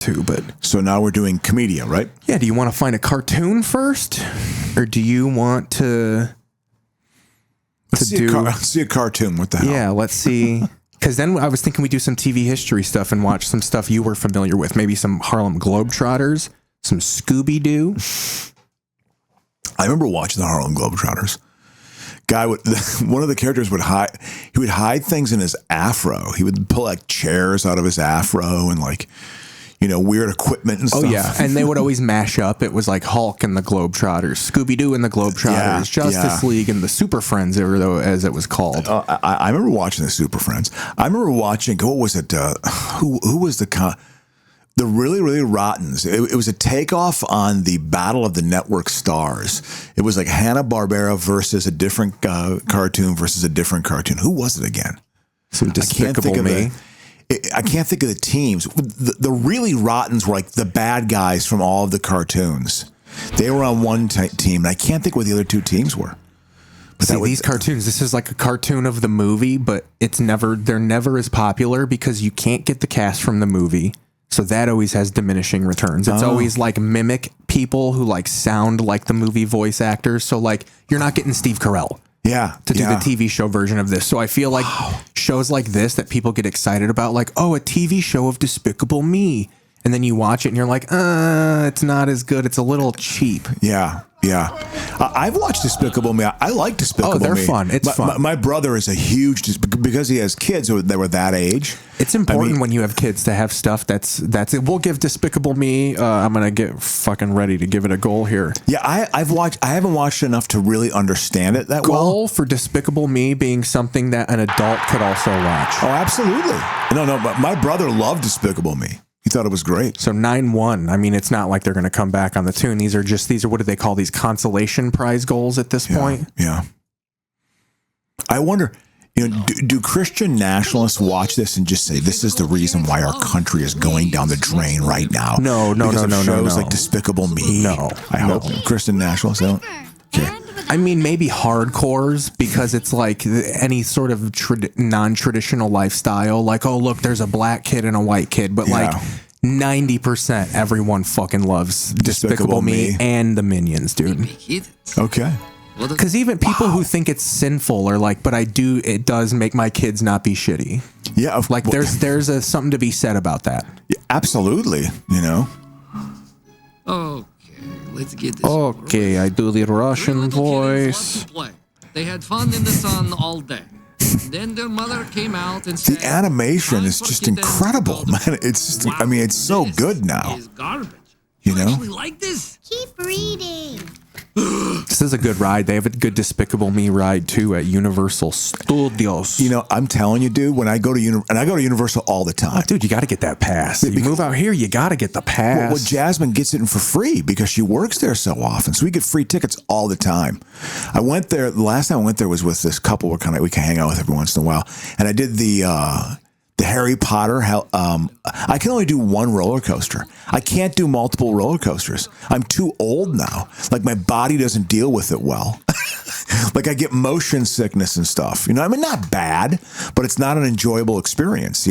too. But so now we're doing Commedia, right? Yeah. Do you want to find a cartoon first, or do you want to see a cartoon? What the hell? Yeah, let's see. Because then I was thinking we do some TV history stuff and watch some stuff you were familiar with. Maybe some Harlem Globetrotters, some Scooby-Doo. I remember watching the Harlem Globetrotters. One of the characters would hide. He would hide things in his afro. He would pull like chairs out of his afro and like, weird equipment and stuff. Oh yeah, and they would always mash up. It was like Hulk and the Globetrotters, Scooby-Doo and the Globetrotters, Justice League and the Super Friends, as it was called. I remember watching the Super Friends. I remember watching. What was it? Who was the really, really Rottens? It was a takeoff on the Battle of the Network Stars. It was like Hanna-Barbera versus a different cartoon versus a different cartoon. Who was it again? Some Despicable Me. I can't think of the teams. The really Rottens were like the bad guys from all of the cartoons. They were on one team, and I can't think what the other two teams were. But these cartoons, this is like a cartoon of the movie, but they're never as popular because you can't get the cast from the movie. So that always has diminishing returns. It's always like mimic people who like sound like the movie voice actors. So like you're not getting Steve Carell. To do the TV show version of this. So I feel like shows like this that people get excited about, like, a TV show of Despicable Me. And then you watch it and you're like, it's not as good. It's a little cheap. Yeah. I've watched Despicable Me. I like Despicable Me. Oh, they're fun. It's fun. My brother is a huge, because he has kids that were that age. It's important when you have kids to have stuff that's it. We'll give Despicable Me. I'm going to get fucking ready to give it a goal here. Yeah, I haven't watched enough to really understand it that well. Goal for Despicable Me being something that an adult could also watch. Oh, absolutely. No, but my brother loved Despicable Me. He thought it was great. So 9-1. I mean, it's not like they're going to come back on the Toon. These are what do they call these consolation prize goals at this point? Yeah. I wonder, do Christian nationalists watch this and just say this is the reason why our country is going down the drain right now? No. Shows like Despicable Me. No, I hope Christian nationalists don't. Okay. I mean, maybe hardcores, because it's like any sort of non-traditional lifestyle. Like, oh, look, there's a black kid and a white kid. But like 90% everyone fucking loves Despicable Me and the Minions, dude. Okay. Because even people who think it's sinful are like, but it does make my kids not be shitty. Yeah. Like there's something to be said about that. Yeah, absolutely. Let's get this. Okay, I do the Russian voice. They had fun in the sun all day. Then their mother came out and said, the animation is just incredible, man. It's just, it's so good now. Is garbage. You actually like this? Keep reading. This is a good ride. They have a good Despicable Me ride too at Universal Studios. I'm telling you, dude. When I go to Universal all the time, dude, you got to get that pass. You move out here, you got to get the pass. Well, Jasmine gets it for free because she works there so often, so we get free tickets all the time. I went there. The last time I went there was with this couple. We can hang out with every once in a while, and I did the Harry Potter. I can only do one roller coaster. I can't do multiple roller coasters. I'm too old now. Like my body doesn't deal with it well. Like I get motion sickness and stuff. Not bad, but it's not an enjoyable experience.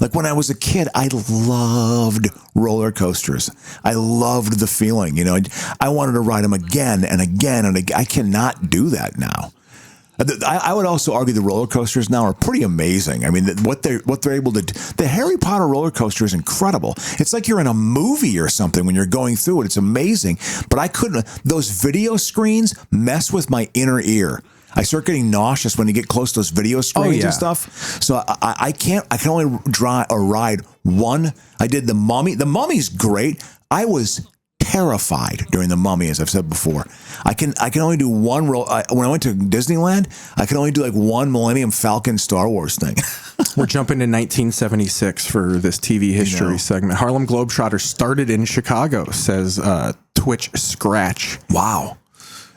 Like when I was a kid, I loved roller coasters. I loved the feeling. I wanted to ride them again and again and again. I cannot do that now. I would also argue the roller coasters now are pretty amazing. I mean, what they're able to do. The Harry Potter roller coaster is incredible. It's like you're in a movie or something when you're going through it. It's amazing. But I couldn't. Those video screens mess with my inner ear. I start getting nauseous when you get close to those video screens and stuff. So I can't. I can only ride one. I did the Mummy. The Mummy's great. I was terrified during the Mummy, as I've said before. I can only do one roll. When I went to Disneyland, I can only do like one Millennium Falcon Star Wars thing. We're jumping to 1976 for this TV history segment. Harlem Globetrotters started in Chicago, says Twitch Scratch. Wow.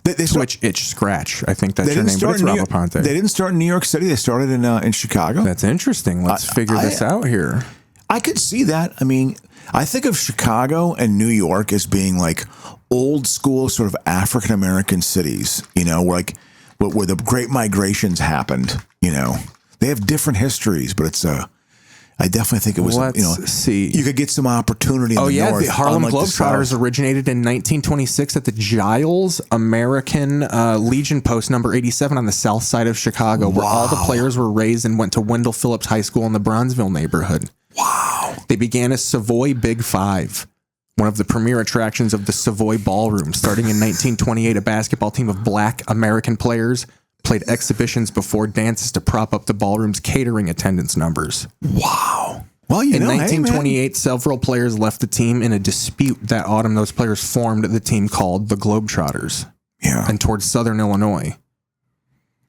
Twitch Itch Scratch. I think that's your name, but it's Rob Aponte. They didn't start in New York City. They started in Chicago. That's interesting. Let's figure this out here. I could see that. I mean, I think of Chicago and New York as being like old school sort of African American cities, where the great migrations happened. They have different histories, but it's I I definitely think it was, Let's see. you could get some opportunity in the North. The Harlem unlike the Globetrotters South. originated in 1926 at the Giles American Legion Post number 87 on the south side of Chicago, where all the players were raised and went to Wendell Phillips High School in the Bronzeville neighborhood. Wow. They began as Savoy Big Five, one of the premier attractions of the Savoy Ballroom. Starting in 1928, a basketball team of black American players played exhibitions before dances to prop up the ballroom's catering attendance numbers. Wow. Well, in 1928, several players left the team in a dispute that autumn. Those players formed the team called the Globetrotters. Yeah. And towards Southern Illinois.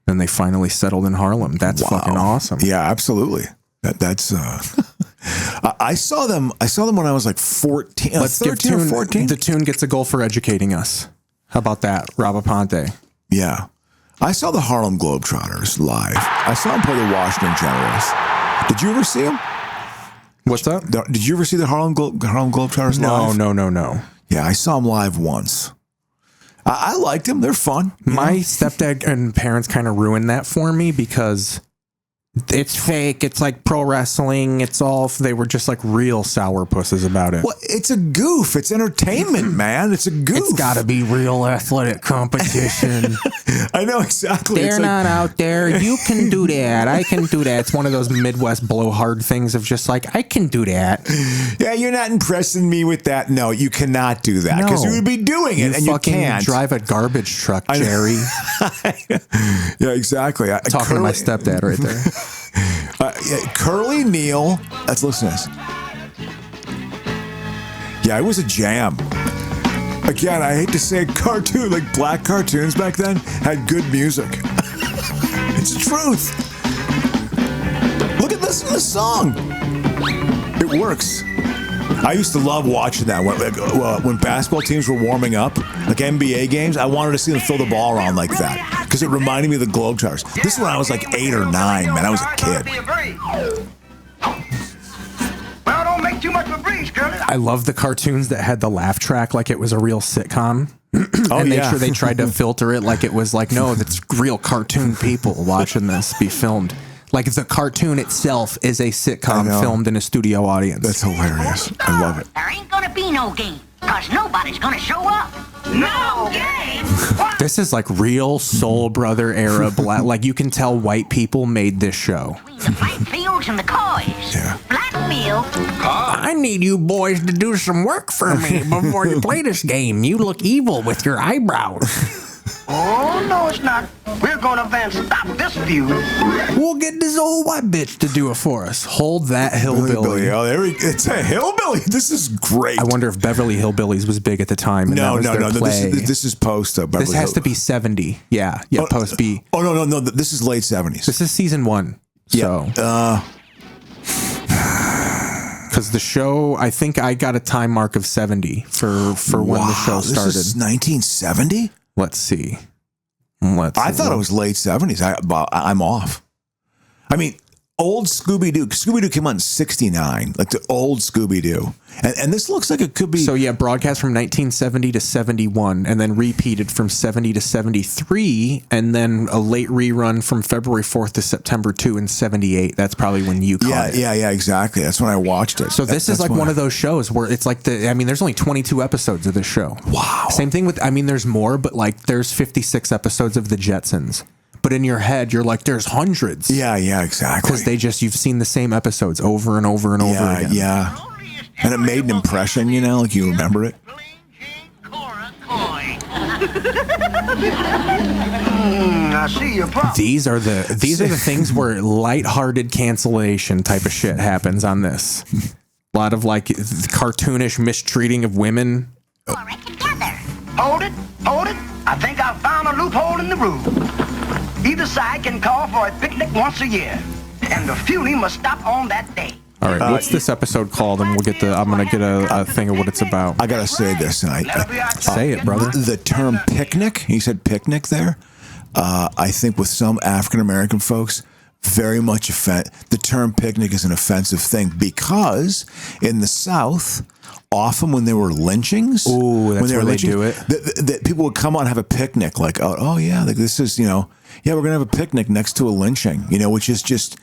And they finally settled in Harlem. That's fucking awesome. Yeah, absolutely. That's I saw them when I was like 14. Let's give 13 or Toon, 14. the Toon gets a goal for educating us. How about that, Rob Aponte? Yeah. I saw the Harlem Globetrotters live. I saw them play the Washington Generals. Did you ever see them? What's up? Did you ever see the Harlem Globetrotters live? No. Yeah, I saw them live once. I liked them. They're fun. My stepdad and parents kind of ruined that for me because it's fake. It's like pro wrestling. It's all, they were just like real sourpusses about it. Well, it's a goof. It's entertainment, man. It's a goof. It's got to be real athletic competition. I know exactly. They're not out there. You can do that. I can do that. It's one of those Midwest blowhard things of just like, I can do that. Yeah, you're not impressing me with that. No, you cannot do that because you would be doing it and you can't. Drive a garbage truck, Jerry. Yeah, exactly. Talking to my stepdad right there. Curly Neal. Let's listen to this. Yeah, it was a jam. Again, I hate to say a cartoon, like black cartoons back then had good music. It's the truth. Look at this in the song. It works. I used to love watching that when basketball teams were warming up, like NBA games. I wanted to see them throw the ball around like that because it reminded me of the Globetrotters. This is when I was like 8 or 9, man. I was a kid. Well, don't make too much of a breeze, Curly. I love the cartoons that had the laugh track like it was a real sitcom. And make sure they tried to filter it like it was like, no, that's real cartoon people watching this be filmed. Like the cartoon itself is a sitcom filmed in a studio audience. That's hilarious. I love it. There ain't gonna be no game, because nobody's gonna show up. No game? This is like real Soul Brother era black. Like you can tell white people made this show. Between the black fields and the coys. Yeah. Blackfield. I need you boys to do some work for me before you play this game. You look evil with your eyebrows. Oh, no, it's not. We're gonna Van stop this feud. We'll get this old white bitch to do it for us. Hold that hillbilly. Oh, it's a hillbilly. This is great. I wonder if Beverly Hillbillies was big at the time. And No. Play. This is post. This has to be 70. Yeah, post B. Oh, no. This is late 70s. This is season 1. So. Because the show, I think I got a time mark of 70 for when the show started. This is 1970? Let's see. I thought it was late 70s. I'm off. I mean, old Scooby-Doo. Scooby-Doo came out in 69, like the old Scooby-Doo. And this looks like it could be... So, yeah, broadcast from 1970 to 71, and then repeated from 70 to 73, and then a late rerun from February 4th to September 2 in 78. That's probably when you caught it. Yeah, exactly. That's when I watched it. So this is like one of those shows where it's like there's only 22 episodes of this show. Wow. Same thing with, there's more, but like there's 56 episodes of The Jetsons. But in your head, you're like, there's hundreds. Yeah, exactly. Because you've seen the same episodes over and over and over again. Yeah. And it made an impression, like you remember it. I see your problem. These are the things where lighthearted cancellation type of shit happens on this. A lot of like cartoonish mistreating of women. Hold it. I think I've found a loophole in the rule. Either side can call for a picnic once a year, and the feuding must stop on that day. All right, what's this episode called? And I'm gonna get a thing of what it's about. I gotta say this tonight. Say it, brother. The term picnic, he said picnic there. I think with some African American folks, very much the term picnic is an offensive thing because in the South, often when there were lynchings, that's where they do it. The people would come out and have a picnic, like, oh yeah, like this is, we're gonna have a picnic next to a lynching, which is just,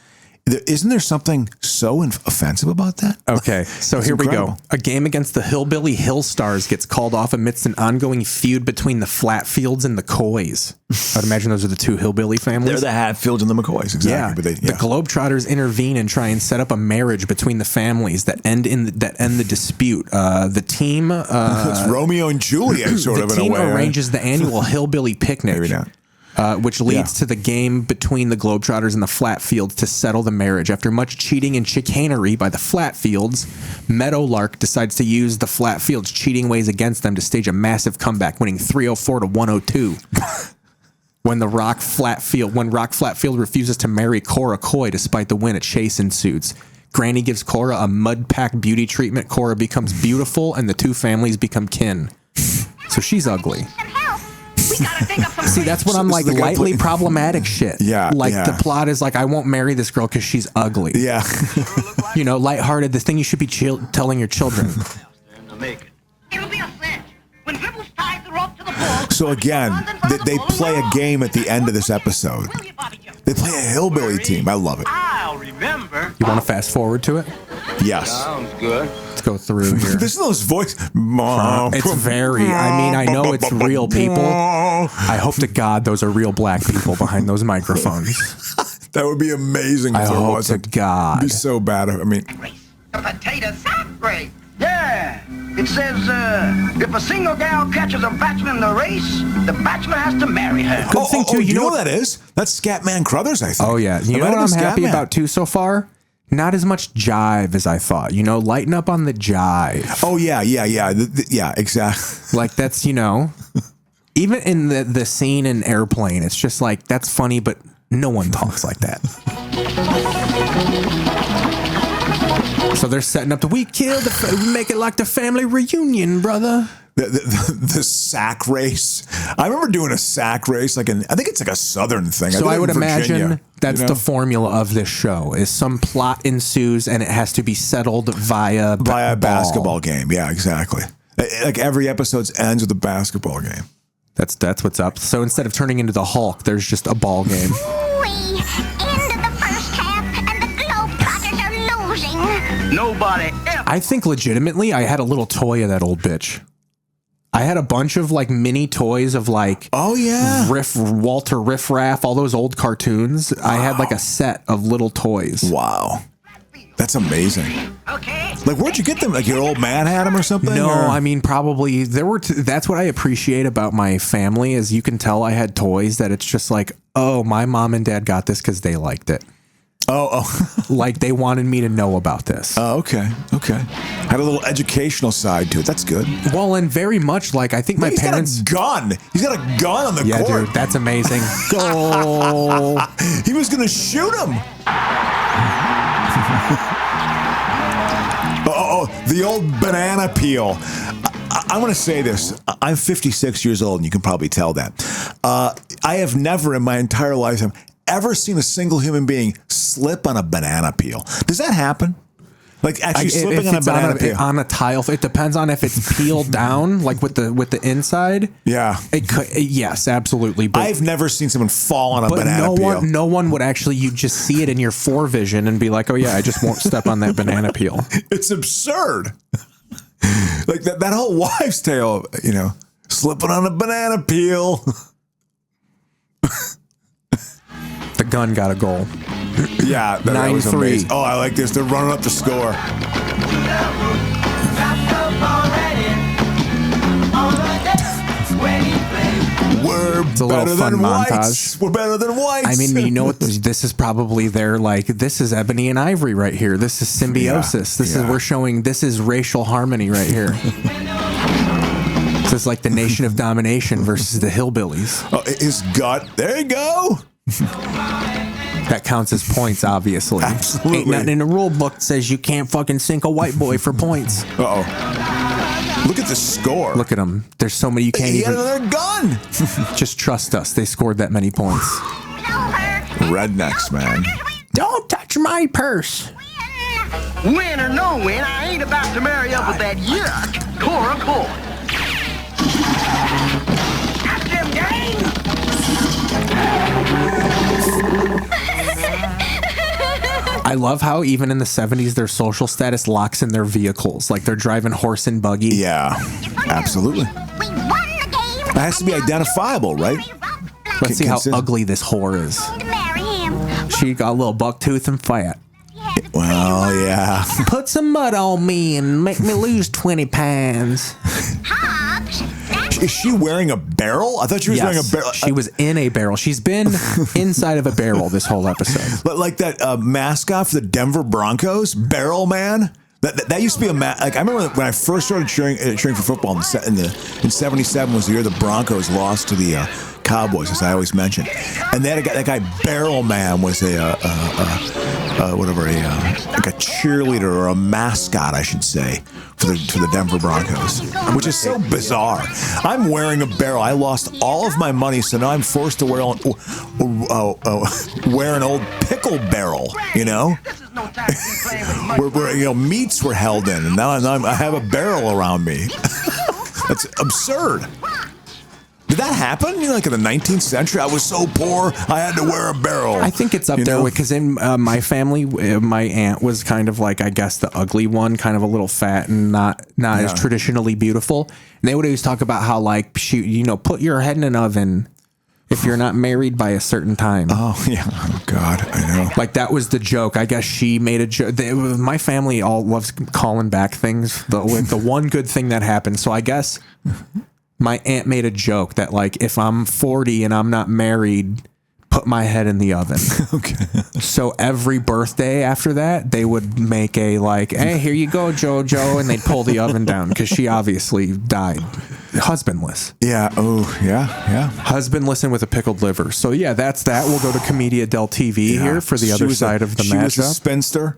Isn't there something so offensive about that? Okay, so here we go. A game against the Hillbilly Hill Stars gets called off amidst an ongoing feud between the Flatfields and the Coys. I'd imagine those are the two hillbilly families. They're the Hatfields and the McCoys, exactly. Yeah. But The Globetrotters intervene and try and set up a marriage between the families that end the dispute. The team, it's Romeo and Juliet, sort of in a way. The team arranges the annual Hillbilly Picnic. Maybe not. Which leads to the game between the Globetrotters and the Flatfields to settle the marriage. After much cheating and chicanery by the Flatfields, Meadowlark decides to use the Flatfields' cheating ways against them to stage a massive comeback, winning 304 to 102. When Rock Flatfield refuses to marry Cora Coy despite the win, a chase ensues. Granny gives Cora a mud pack beauty treatment. Cora becomes beautiful, and the two families become kin. So she's ugly. See, that's what I'm like, lightly problematic shit. Yeah. Like the plot is like, I won't marry this girl because she's ugly. Yeah. You know, lighthearted, the thing you should be telling your children. It'll be a cinch. When Dribbles ties the rope to the pole. So again, they play a game at the end of this episode. They play a hillbilly team. I love it. I'll remember. You want to fast forward to it? Yes. Sounds good. Let's go through here. This is those voice. It's very, I mean, I know it's real people. I hope to God those are real black people behind those microphones. That would be amazing if I there hope wasn't. to God. It'd be so bad. I mean, A potato sack race. Yeah. It says, if a single gal catches a bachelor in the race, the bachelor has to marry her. Good thing, too, you know what that is? That's Scatman Crothers, I think. Oh, yeah. You know what I'm happy about, too, so far? Not as much jive as I thought. You know, lighten up on the jive. Oh, yeah. Yeah, exactly. Like, that's, you know, even in the scene in Airplane, it's just like, that's funny, but no one talks like that. So they're setting up we make it like the family reunion, brother. The sack race. I remember doing a sack race, I think it's like a Southern thing. So I would imagine that's the formula of this show is some plot ensues and it has to be settled via a basketball game. Yeah, exactly. Like every episode ends with a basketball game. That's what's up. So instead of turning into the Hulk, there's just a ball game. End of the first half, and the Globetrotters are losing. Nobody ever. I think legitimately I had a little toy of that old bitch. I had a bunch of like mini toys of like Walter Riff-Raff, all those old cartoons. Wow. I had like a set of little toys. Wow. That's amazing. Okay. Like, where'd you get them? Like, your old man had them or something? No, I mean, probably there were. That's what I appreciate about my family is you can tell I had toys that it's just like, oh, my mom and dad got this because they liked it. Oh. Like they wanted me to know about this. Oh, okay. Had a little educational side to it. That's good. Well, and very much like I think my parents. Got a gun. He's got a gun on the court. Yeah, dude, that's amazing. Goal. He was gonna shoot him. The old banana peel. I want to say this. I'm 56 years old, and you can probably tell that. I have never in my entire lifetime ever seen a single human being slip on a banana peel. Does that happen? Like actually slipping on a banana peel on a tile? It depends on if it's peeled down, like with the inside. Yeah, it could. Yes, absolutely. But I've never seen someone fall on a banana peel. No one would actually. You just see it in your forevision and be like, oh yeah, I just won't step on that banana peel. It's absurd. Like that whole wives' tale, you know, slipping on a banana peel. The gun got a goal. Yeah, that was amazing. Oh, I like this. They're running up the score. We're better than whites. We're better than whites. I mean, you know what? This is probably their like. This is Ebony and Ivory right here. This is symbiosis. This is racial harmony right here. This is like the Nation of Domination versus the Hillbillies. Oh, his gut. There you go. That counts as points, obviously. Absolutely. Ain't nothing in the rule book that says you can't fucking sink a white boy for points. Uh-oh. Look at the score. Look at them. There's so many you can't even. He had another gun. Just trust us. They scored that many points. Rednecks, man. Don't touch my purse. Win or no win, I ain't about to marry up with that yuck Cora Coy. Got them, gang. I love how even in the 70s, their social status locks in their vehicles. Like they're driving horse and buggy. Yeah, absolutely. We won the game. It has to be identifiable, right? Let's see how Consistent. ugly this whore is. To marry him. She got a little buck tooth and fat. Well, yeah. Put some mud on me and make me lose 20 pounds. Hobbs, Is she wearing a barrel? I thought she was wearing a barrel. She was in a barrel. She's been inside of a barrel this whole episode. But like that mascot for the Denver Broncos, Barrel Man. That used to be a like I remember when I first started cheering for football in '77 was the year the Broncos lost to the Cowboys, as I always mention, and they had that guy Barrel Man was like a cheerleader or a mascot, I should say, for the Denver Broncos, which is so bizarre. I'm wearing a barrel. I lost all of my money, so now I'm forced to wear an old pickle barrel. You know, where meats were held in, and now I have a barrel around me. That's absurd. Did that happen? Like in the 19th century, I was so poor I had to wear a barrel. I think it's up there because in my family, my aunt was kind of like, I guess, the ugly one, kind of a little fat and not as traditionally beautiful. And they would always talk about how like she, put your head in an oven if you're not married by a certain time. Oh yeah, oh God, I know. Like that was the joke. I guess she made a joke. My family all loves calling back things. The one good thing that happened. So I guess. My aunt made a joke that, like, if I'm 40 and I'm not married, put my head in the oven. Okay. So every birthday after that, they would make a, like, hey, here you go, JoJo. And they'd pull the oven down because she obviously died husbandless. Yeah. Oh, yeah. Yeah. Husbandless and with a pickled liver. So, yeah, that's that. We'll go to Commedia Dell TV here for the other side of the matchup. She was a spinster.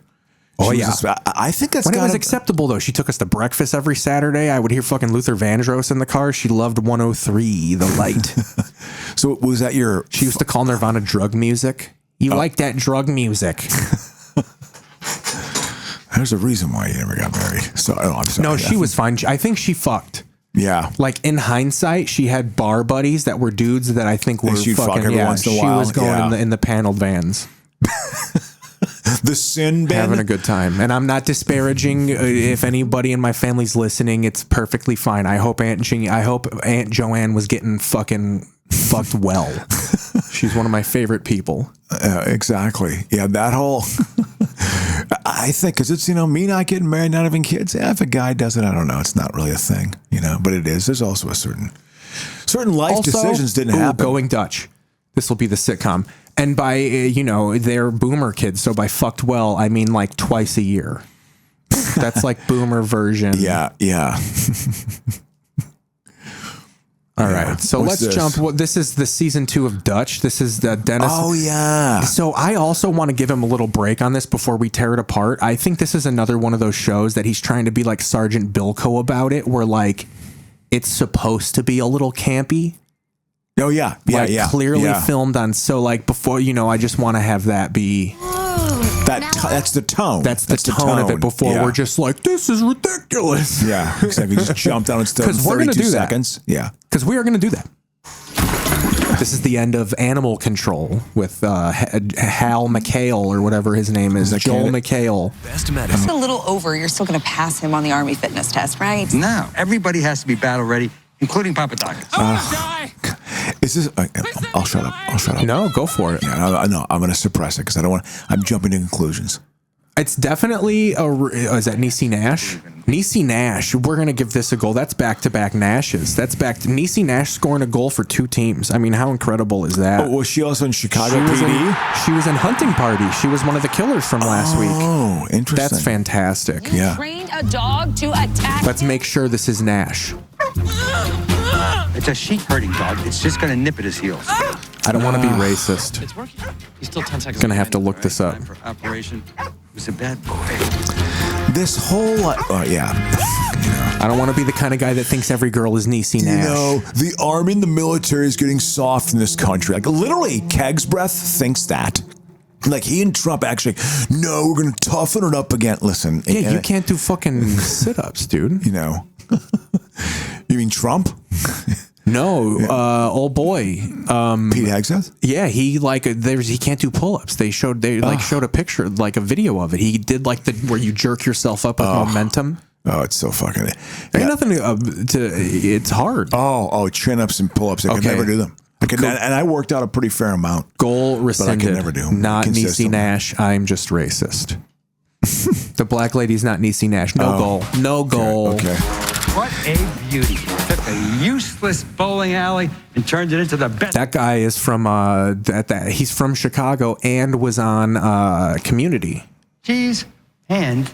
Oh, yeah. I think that's when it was acceptable, though. She took us to breakfast every Saturday. I would hear fucking Luther Vandross in the car. She loved 103, The Light. So was that your... She used to call Nirvana drug music. You like that drug music. There's a reason why you never got married. So, I'm sorry. No, she was fine. I think she fucked. Yeah. Like, in hindsight, she had bar buddies that were dudes that I think were she'd fucking... fuck every once in a while. She was going in the paneled vans. The sin bin. Having a good time. And I'm not disparaging if anybody in my family's listening. It's perfectly fine. I hope Aunt Joanne was getting fucking fucked well. She's one of my favorite people. Exactly. Yeah, that whole... I think because it's, me not getting married, not having kids. Yeah, if a guy does it, I don't know. It's not really a thing, but it is. There's also a certain life decisions didn't happen. Going Dutch. This will be the sitcom. And by, they're boomer kids. So by fucked well, I mean like twice a year. That's like boomer version. Yeah, yeah. All right. So let's jump. This is the season 2 of Dutch. This is the Dennis. Oh, yeah. So I also want to give him a little break on this before we tear it apart. I think this is another one of those shows that he's trying to be like Sergeant Bilko about it, where like it's supposed to be a little campy. Oh, yeah. Yeah, clearly filmed on. So, like, before, I just want to have that be. That's the tone. That's the tone of it before we're just like, this is ridiculous. Yeah, exactly. Just jumped on it still in 32 seconds. Yeah. Because we are going to do that. This is the end of Animal Control with Hal McHale or whatever his name is. Joel McHale. Best medicine. It's a little over. You're still going to pass him on the Army fitness test, right? No. Everybody has to be battle ready, including Papadakis. Is this? I'll shut up. No, go for it. Yeah, no, I'm going to suppress it because I don't want. I'm jumping to conclusions. It's definitely is that Niecy Nash? Niecy Nash. We're going to give this a goal. That's back-to-back Nashes. That's back to Niecy Nash scoring a goal for 2 teams. I mean, how incredible is that? Oh, was she also in Chicago PD? She was in Hunting Party. She was one of the killers from last week. Oh, interesting. That's fantastic. Yeah. Trained a dog to attack. Let's make sure this is Nash. It's a sheep herding dog. It's just going to nip at his heels. I don't want to be racist. It's working. He's still 10 seconds. Gonna have to look this up. For operation. It was a bad boy. This whole, I don't want to be the kind of guy that thinks every girl is Niecy Nash. The army and the military is getting soft in this country. Like literally, Keg's breath thinks that. Like he and Trump actually, no, we're going to toughen it up again. Listen. Yeah, you can't do fucking sit-ups, dude. You mean Trump? No, old boy. Pete Hegseth? Yeah, he he can't do pull-ups. They showed a picture, like a video of it. He did like where you jerk yourself up with momentum. Oh, it's so fucking. Ain't nothing it's hard. Oh, chin-ups and pull-ups. I could never do them. And I worked out a pretty fair amount. Goal rescinded. But I could never do. Not Niecy Nash. I'm just racist. The black lady's not Niecy Nash. No goal. No goal. Okay. What a beauty. Took a useless bowling alley and turned it into the best. That guy is from he's from Chicago and was on Community. Cheese and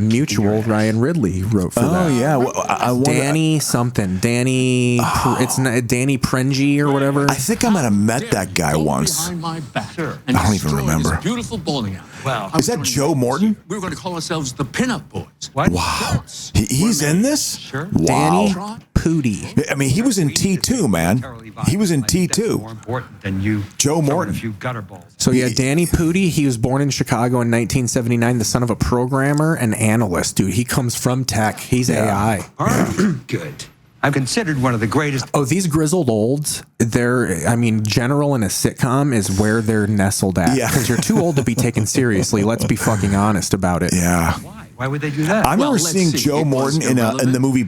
Mutual. Ryan Ridley wrote for that. Oh yeah. Well, I wonder, Danny something. Danny. It's not Danny Prengy or whatever. I think I might have met that guy once. Behind my back. Sure. And I don't even destroy remember. this beautiful bowling alley. Wow. Is that Joe Morton? We were going to call ourselves the Pinup Boys. What? Wow. He's in this? Sure. Wow. Danny Pooty. I mean, he was in T2, man. He was in More T2. important than you. Joe throwing Morton. A few gutter balls. So yeah, Danny Pooty, he was born in Chicago in 1979, the son of a programmer and analyst, dude. He comes from tech. He's AI. All right. Good. I'm considered one of the greatest. Oh, these grizzled olds, General in a sitcom is where they're nestled at. Yeah. Because you're too old to be taken seriously. Let's be fucking honest about it. Yeah. Why? Why would they do that? I remember let's seeing see. Joe It was Morton in the movie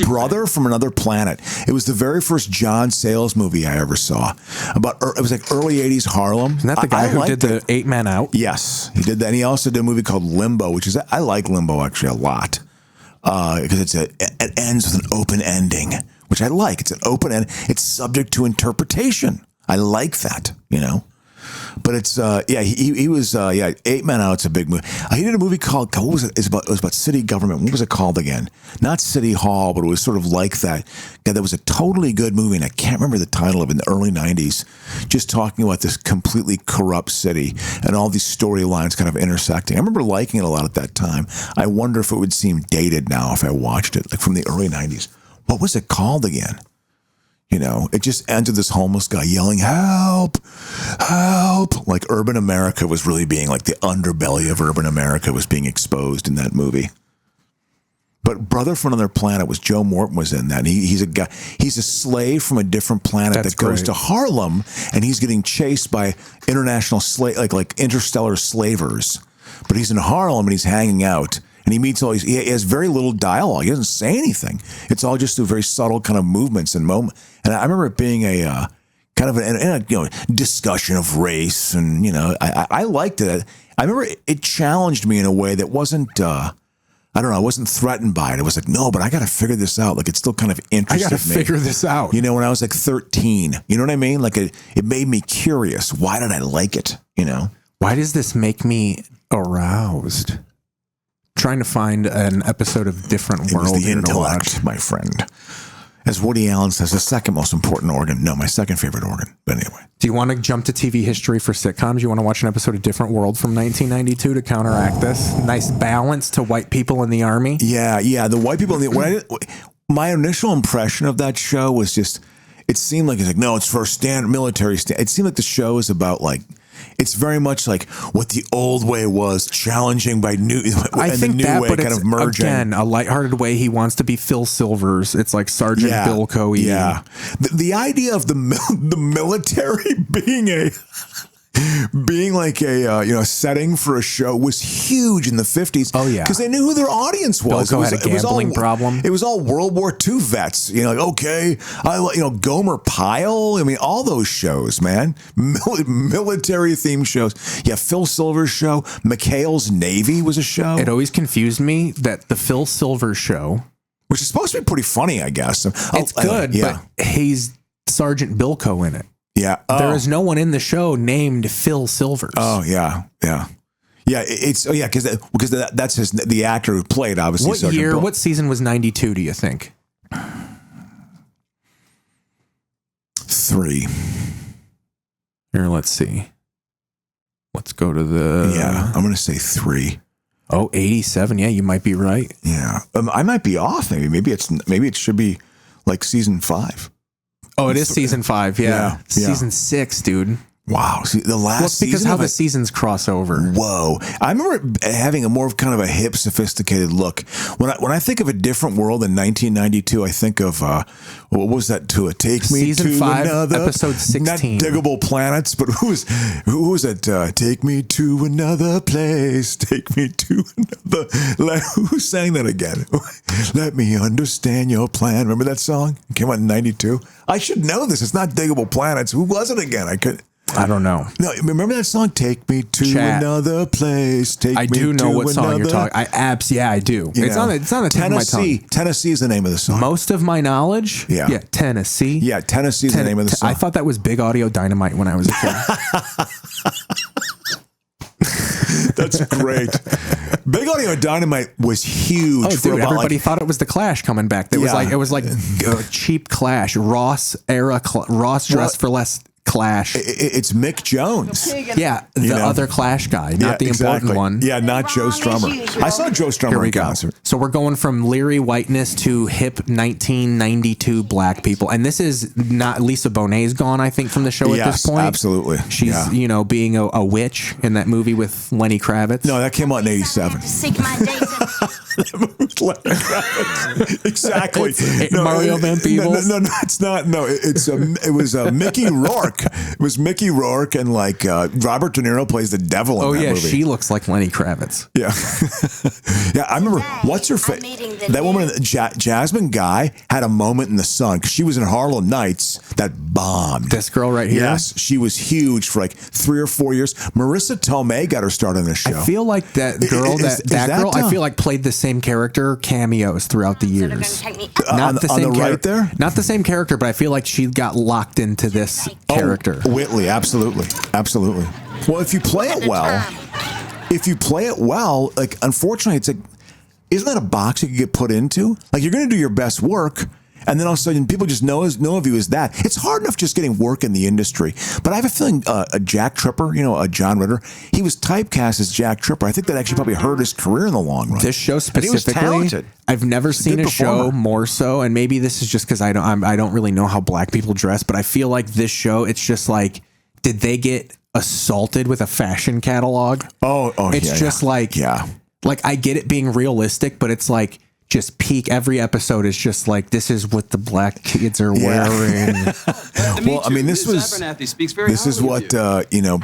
Brother from Another Planet. It was the very first John Sayles movie I ever saw. It was like early 80s Harlem. Isn't that the guy I who liked did the 8 Men Out? Yes, he did that. And he also did a movie called Limbo, I like Limbo actually a lot. Because it ends with an open ending, which I like. It's an open end. It's subject to interpretation. I like that, But it's he was 8 Men Out. It's a big movie. He did a movie called what was it? It was about city government. What was it called again? Not City Hall, but it was sort of like that. Yeah, that was a totally good movie, and I can't remember the title of it. In the early '90s, just talking about this completely corrupt city and all these storylines kind of intersecting. I remember liking it a lot at that time. I wonder if it would seem dated now if I watched it, like from the early '90s. What was it called again? It just ends with this homeless guy yelling, "Help! Help!" Like urban America was really being like the underbelly of urban America was being exposed in that movie. But Brother from Another Planet was Joe Morton was in that. And he's a guy. He's a slave from a different planet that goes to Harlem, and he's getting chased by international like interstellar slavers. But he's in Harlem and he's hanging out. And he meets he has very little dialogue. He doesn't say anything. It's all just through very subtle kind of movements and moments. And I remember it being a kind of a discussion of race. And, I liked it. I remember it challenged me in a way that wasn't, I don't know, I wasn't threatened by it. It was like, no, but I got to figure this out. Like, it still kind of interested me. I got to figure this out. When I was like 13, you know what I mean? Like, it made me curious. Why did I like it? Why does this make me aroused? Trying to find an episode of Different World. It was the to intellect, watch. my friend. As Woody Allen says, the second most important organ. No, my second favorite organ. But anyway. Do you want to jump to TV history for sitcoms? You want to watch an episode of Different World from 1992 to counteract this? Nice balance to white people in the army. Yeah. The white people in the my initial impression of that show was just, it seemed like no, it's for standard military. It seemed like the show is about it's very much like what the old way was, challenging by new. I think the new that, way but kind it's of merging. Again a lighthearted way. He wants to be Phil Silvers. It's like Sergeant Bilko. Yeah, the idea of the military being like a setting for a show was huge in the 50s. Oh yeah, because they knew who their audience was. Bilko had a gambling problem. It was all World War II vets. Gomer Pyle. I mean, all those shows, man. Military themed shows. Yeah, Phil Silver's show. McHale's Navy was a show. It always confused me that the Phil Silvers show, which is supposed to be pretty funny, I guess. It's good, but he's Sergeant Bilko in it. Yeah. There is no one in the show named Phil Silvers. Oh, yeah. Because that's the actor who played, obviously. What Sergeant year, Bill. what season was 92, do you think? 3. Here, let's see. Let's go to the... Yeah, I'm going to say 3. Oh, 87. Yeah, you might be right. Yeah. I might be off, maybe. Maybe it should be like season 5. Oh, it is season 5. Yeah. Season 6, dude. Wow. See, the last Well, it's because season how of the it- seasons cross over. Whoa! I remember having a more of kind of a hip, sophisticated look. When I think of a different world in 1992, I think of what was that? To Take Me Season to 5, Another, episode 16. not Diggable Planets, but who was it? Take me to another place. Take me to another. Who sang that again? Let me understand your plan. Remember that song? It came out in 92. I should know this. It's not Diggable Planets. Who was it again? I don't know. No, remember that song? Take me to Chat. another place. Take I me do know to what song you're another- talking. I do. You It's know, on the tip of my Tennessee. tongue. Tennessee is the name of the song. Most of my knowledge. Yeah. Tennessee. Yeah, Tennessee is the name of the song. I thought that was Big Audio Dynamite when I was a kid. That's great. Big Audio Dynamite was huge. Oh, for dude! about Everybody thought it was the Clash coming back. It was like a cheap Clash, Ross era, Ross dressed for less Clash. It's Mick Jones. Yeah, the other Clash guy, not the important one. Yeah, not Joe Strummer. I saw Joe Strummer Here we in go. concert. So we're going from Leary whiteness to hip 1992 black people, and this is not Lisa Bonet's gone. I think from the show at Yes, this point. absolutely. She's Yeah. being a witch in that movie with Lenny Kravitz. No, that came out in '87. Seek my days Exactly. Mario Van Peebles? No, it's not. No, it was Mickey Rourke. It was Mickey Rourke, and like Robert De Niro plays the devil in Oh that yeah, movie. she looks like Lenny Kravitz. Yeah, yeah. I remember. What's her face? That woman, Jasmine Guy, had a moment in the sun because she was in Harlem Nights that bombed. This girl right here. Yes, she was huge for like 3 or 4 years. Marissa Tomei got her start on this show. I feel like that girl, Is that that girl, I the- feel like played the same character cameos throughout the years. on the right there? Not the same character, but I feel like she got locked into this character. Oh, Whitley, absolutely. Well, if you play it well, like unfortunately, it's like, isn't that a box you could get put into? Like you're going to do your best work, and then all of a sudden people just know of you as that. It's hard enough just getting work in the industry. But I have a feeling a Jack Tripper, a John Ritter, he was typecast as Jack Tripper. I think that actually probably hurt his career in the long run. This show And he was specifically, talented. I've never seen good a show performer. more so, and maybe this is just because I don't really know how black people dress, but I feel like this show, it's just like, did they get assaulted with a fashion catalog? Oh, It's just like I get it being realistic, but it's like just peak. Every episode is just like, this is what the black kids are wearing. Well, I mean, this is what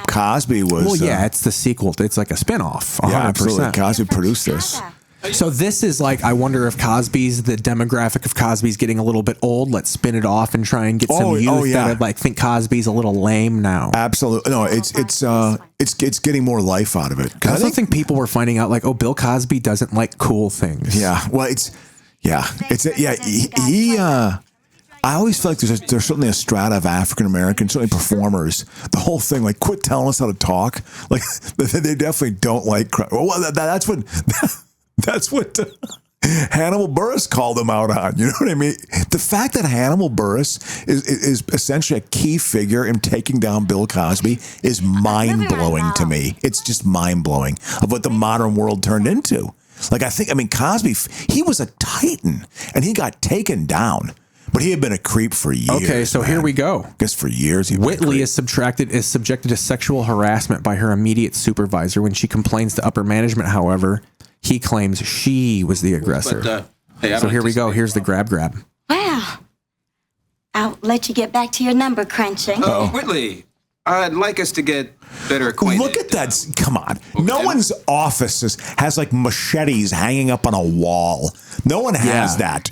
Cosby was. Well, yeah, it's the sequel. It's like a spinoff. 100%. Yeah, absolutely. Cosby produced this. So this is like, I wonder if the demographic of Cosby's getting a little bit old. Let's spin it off and try and get some youth that like think Cosby's a little lame now. Absolutely. No, it's getting more life out of it. I also think people were finding out like, oh, Bill Cosby doesn't like cool things. Yeah. Well, I always feel like there's certainly a strata of African American, certainly performers. The whole thing, like, quit telling us how to talk. Like, they definitely don't like. Well, that's what Hannibal Buress called them out on. You know what I mean? The fact that Hannibal Buress is essentially a key figure in taking down Bill Cosby is mind blowing to me. It's just mind blowing of what the modern world turned into. Like, Cosby, he was a titan and he got taken down. But he had been a creep for years. Okay, so here we go. I guess for years. Whitley is subjected to sexual harassment by her immediate supervisor. When she complains to upper management, however, he claims she was the aggressor. So here we go. Here's the grab. Well, I'll let you get back to your number crunching. Whitley, I'd like us to get better acquainted. Look at that. Come on. No one's office has like machetes hanging up on a wall. No one has that.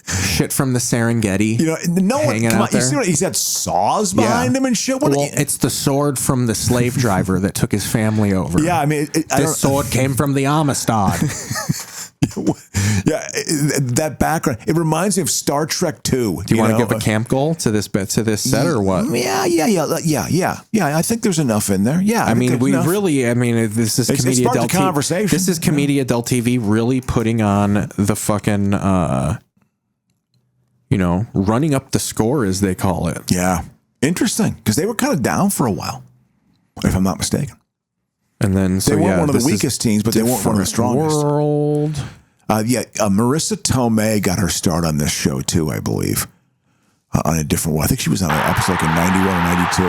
Shit from the Serengeti. No one. hanging Come out on. You there. see what he's got saws behind him and shit. It's the sword from the slave driver that took his family over. Yeah, I mean, this sword came from the Amistad. Yeah, that background. It reminds me of Star Trek 2. Do you want to give a camp goal to this set or what? Yeah. I think there's enough in there. Yeah, I mean, this is Commedia sparked a del conversation. This is Commedia del TV really putting on the fucking, running up the score as they call it. Yeah, interesting because they were kind of down for a while, if I'm not mistaken. And then they weren't one of the weakest teams, but they weren't one of the strongest. Marissa Tomei got her start on this show too, I believe, on a different one. I think she was on an episode like in 91 or 92.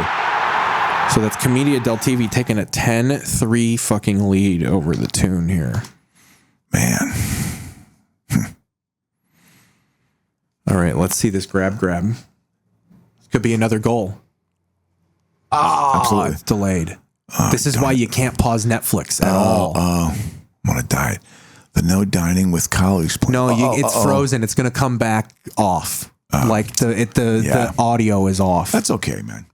So that's Commedia Del TV taking a 10-3 fucking lead over the Toon here. Man. All right, let's see this grab. Could be another goal. Oh, Absolutely. it's delayed. This is why you can't pause Netflix at all. I'm gonna die. The no dining with colleagues point. No, it's frozen. It's gonna come back off. Like the audio is off. That's okay, man.